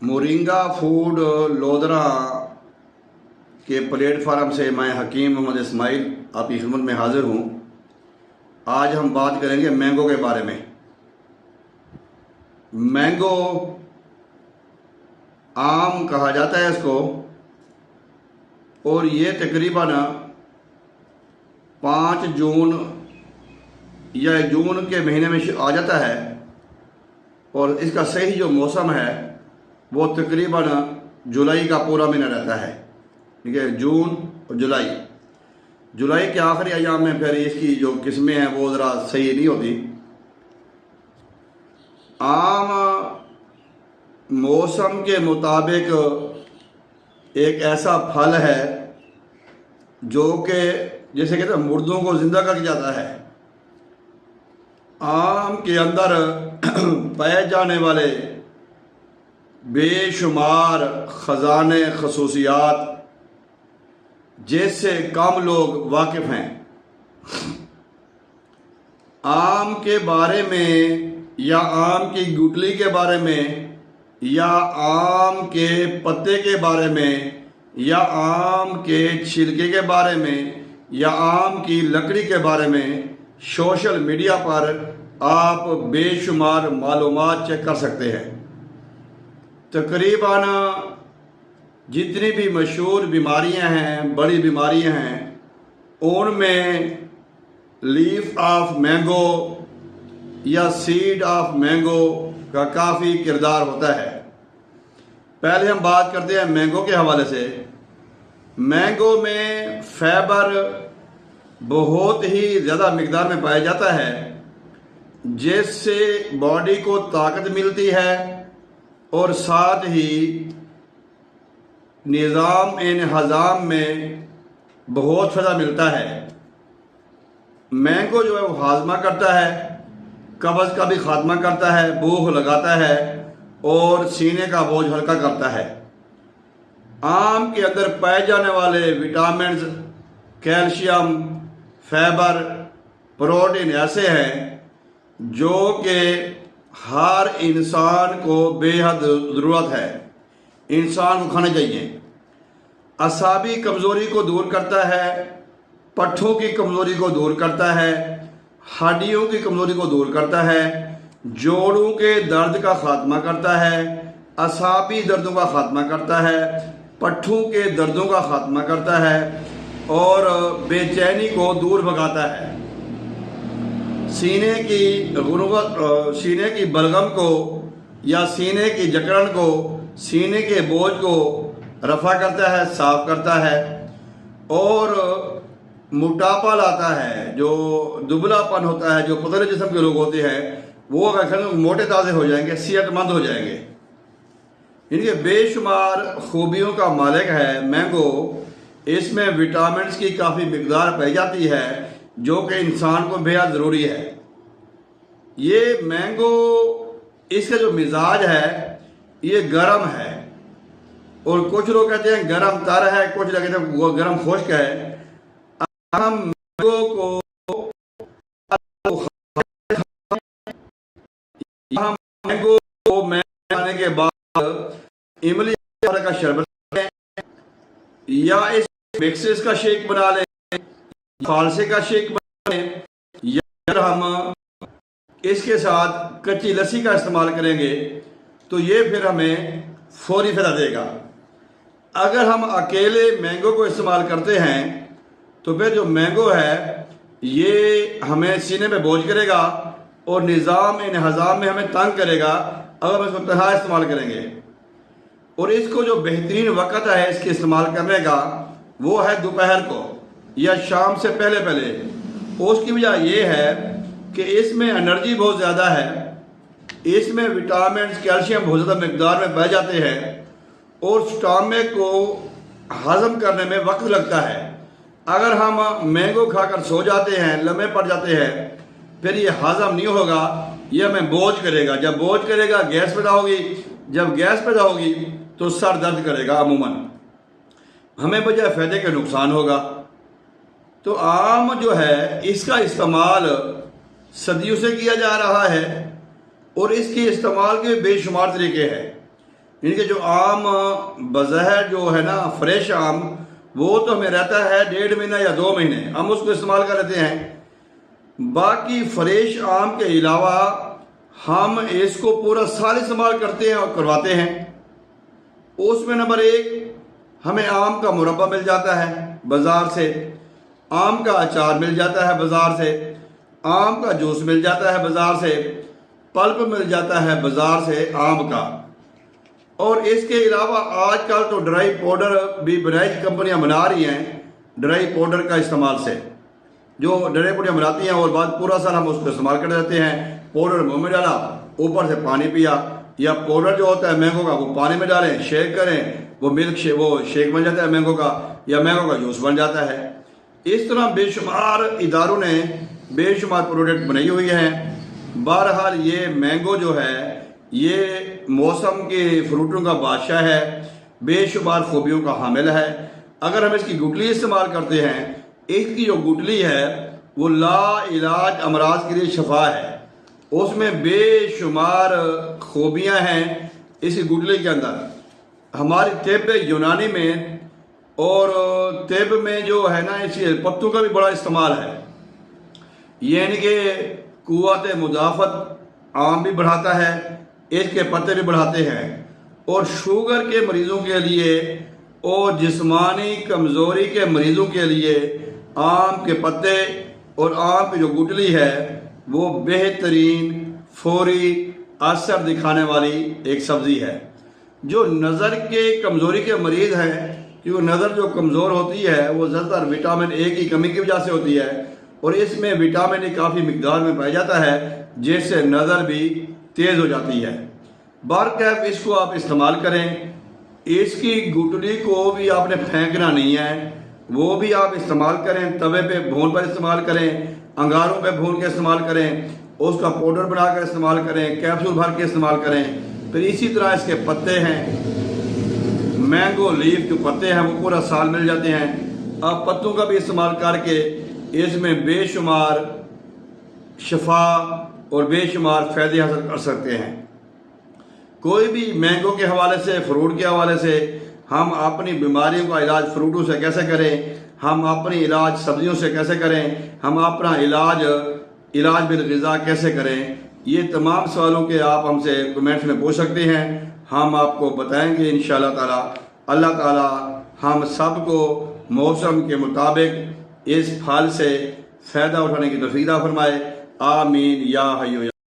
Moringa food lodhra के platform से मैं हकीम मोहम्मद इस्माइल आपकी खिदमत में हाज़िर हूँ। आज हम बात करेंगे मैंगो के बारे में। मैंगो आम कहा जाता है इसको, और ये तकरीबन 5 जून या जून के महीने में आ जाता है, और इसका सही जो मौसम है वो तकरीबन जुलाई का पूरा महीना रहता है। ठीक है, जून और जुलाई के आखिरी अयाम में फिर इसकी जो किस्में हैं वो ज़रा सही नहीं होती। आम मौसम के मुताबिक एक ऐसा फल है जो कि जैसे कहते हैं मुर्दों को ज़िंदा कर जाता है। आम के अंदर पाए जाने वाले बेशुमार ख़जाने खसूसियात जिससे कम लोग वाकिफ़ हैं। आम के बारे में या आम की गुठली के बारे में या आम के पत्ते के बारे में या आम के छिलके के बारे में या आम की लकड़ी के बारे में सोशल मीडिया पर आप बेशुमार मालूमात चेक कर सकते हैं। तकरीबन जितनी भी मशहूर बीमारियां हैं, बड़ी बीमारियां हैं, उनमें लीफ ऑफ मैंगो या सीड ऑफ मैंगो का काफ़ी किरदार होता है। पहले हम बात करते हैं मैंगो के हवाले से। मैंगो में फाइबर बहुत ही ज़्यादा मिकदार में पाया जाता है, जिससे बॉडी को ताकत मिलती है और साथ ही निज़ाम हज़ाम में बहुत फ़ायदा मिलता है। मैंगो जो है वो हाजमा करता है, कब्ज़ का भी खात्मा करता है, भूख लगाता है और सीने का बोझ हल्का करता है। आम के अंदर पाए जाने वाले विटामिन्स, कैल्शियम, फाइबर, प्रोटीन ऐसे हैं जो कि हर इंसान को बेहद ज़रूरत है, इंसान को खाना चाहिए। असाबी कमज़ोरी को दूर करता है, पट्ठों की कमज़ोरी को दूर करता है, हड्डियों की कमज़ोरी को दूर करता है, जोड़ों के दर्द का खात्मा करता है, असाबी दर्दों का खात्मा करता है, पट्ठों के दर्दों का खात्मा करता है और बेचैनी को दूर भगाता है। सीने की बलगम को या सीने की जकड़न को, सीने के बोझ को रफ़ा करता है, साफ करता है और मोटापा लाता है। जो दुबलापन होता है, जो पतले जिस्म के लोग होते हैं, वो अगर मोटे ताज़े हो जाएंगे, सेहतमंद हो जाएंगे। इनके बेशुमार खूबियों का मालिक है मैंगो। इसमें विटामिन्स की काफ़ी मिकदार पाई जाती है जो कि इंसान को बेहद ज़रूरी है। ये मैंगो, इसका जो मिजाज है ये गर्म है, और कुछ लोग कहते हैं गर्म तर है, कुछ लोग कहते हैं गर्म खुश्क है। हम मैंगो को खाने के बाद इमली का शरबत या इस मिक्सेस का शेक बना लें, फालसे का शेक बना लें, या हम इसके साथ कच्ची लस्सी का इस्तेमाल करेंगे तो ये फिर हमें फौरी फायदा देगा। अगर हम अकेले मैंगो को इस्तेमाल करते हैं तो फिर जो मैंगो है ये हमें सीने में बोझ करेगा और निज़ाम हज़ाम में हमें तंग करेगा अगर हम इसको तनहा इस्तेमाल करेंगे। और इसको जो बेहतरीन वक़्त है इसके इस्तेमाल करने का वो है दोपहर को या शाम से पहले पहले। उसकी वजह ये है कि इसमें एनर्जी बहुत ज़्यादा है, इसमें विटामिन, कैल्शियम बहुत ज़्यादा मिकदार में पाए जाते हैं और स्टमक को हज़म करने में वक्त लगता है। अगर हम मैंगो खाकर सो जाते हैं, लम्हे पड़ जाते हैं, फिर ये हज़म नहीं होगा, ये हमें बोझ करेगा। जब बोझ करेगा गैस पैदा होगी, जब गैस पैदा होगी तो सर दर्द करेगा, अमूमन हमें बजाय फ़ायदे के नुकसान होगा। तो आम जो है इसका इस्तेमाल सदियों से किया जा रहा है और इसके इस्तेमाल के बेशुमार तरीके हैं। इनके जो आम बज़हर जो है ना फ्रेश आम, वो तो हमें रहता है 1.5 महीना या 2 महीने, हम उसको इस्तेमाल कर लेते हैं। बाकी फ्रेश आम के अलावा हम इसको पूरा साल इस्तेमाल करते हैं और करवाते हैं। उसमें नंबर 1, हमें आम का मुरब्बा मिल जाता है बाज़ार से, आम का अचार मिल जाता है बाज़ार से, आम का जूस मिल जाता है बाज़ार से, पल्प मिल जाता है बाज़ार से आम का। और इसके अलावा आजकल तो ड्राई पाउडर भी बनाई कंपनियां बना रही हैं, ड्राई पाउडर का इस्तेमाल से, जो ड्राई पाउडर बनाती हैं और बाद पूरा साल हम उसको इस्तेमाल कर देते हैं। पाउडर मुँह में डाला, ऊपर से पानी पिया, या पाउडर जो होता है मैंगो का वो पानी में डालें, शेक करें, वो मिल्क शेक, वो शेक बन जाता है मैंगो का, या मैंगो का जूस बन जाता है। इस तरह बेशुमार इदारों ने बेशुमार प्रोडक्ट बनाई हुई हैं। बहरहाल ये मैंगो जो है ये मौसम के फ्रूटों का बादशाह है, बेशुमार खूबियों का हामिल है। अगर हम इसकी गुठली इस्तेमाल करते हैं, इसकी जो गुठली है वो ला इलाज अमराज के लिए शफा है, उसमें बेशुमार खूबियाँ हैं इस गुठली के अंदर। हमारी तिब यूनानी में और तिब में जो है ना, इसी पत्तों का भी बड़ा इस्तेमाल है। यानी कि कुव्वत मुदाफ़त आम भी बढ़ाता है, इसके पत्ते भी बढ़ाते हैं। और शुगर के मरीज़ों के लिए और जिस्मानी कमज़ोरी के मरीज़ों के लिए आम के पत्ते और आम की जो गुठली है वो बेहतरीन फौरी असर दिखाने वाली एक सब्ज़ी है। जो नज़र के कमज़ोरी के मरीज़ हैं, क्योंकि नज़र जो कमज़ोर होती है वो ज़्यादातर विटामिन ए की कमी की वजह से होती है, और इसमें विटामिन ए काफ़ी मिकदार में पाया जाता है, जिससे नज़र भी तेज़ हो जाती है। बारकैफ इसको आप इस्तेमाल करें। इसकी गुठली को भी आपने फेंकना नहीं है, वो भी आप इस्तेमाल करें, तवे पे भून पर इस्तेमाल करें, अंगारों पे भून के इस्तेमाल करें, उसका पाउडर बनाकर इस्तेमाल करें, कैप्सूल भर के इस्तेमाल करें। फिर इसी तरह इसके पत्ते हैं, मैंगो लीफ जो पत्ते हैं वो पूरा साल मिल जाते हैं। आप पत्तों का भी इस्तेमाल करके इसमें बेशुमार शफा और बेशुमार फ़ायदे हासिल कर सकते हैं। कोई भी मैंगो के हवाले से, फ्रूट के हवाले से, हम अपनी बीमारियों का इलाज फ्रूटों से कैसे करें, हम अपनी इलाज सब्जियों से कैसे करें, हम अपना इलाज बिल ग़िज़ा कैसे करें, ये तमाम सवालों के आप हमसे कमेंट्स में पूछ सकते हैं। हम आपको बताएंगे इंशाअल्लाह ताला। अल्लाह ताला हम सब को मौसम के मुताबिक इस फल से फ़ायदा उठाने की तौफ़ीक़ अता फ़रमाए। आमीन या हय्यू या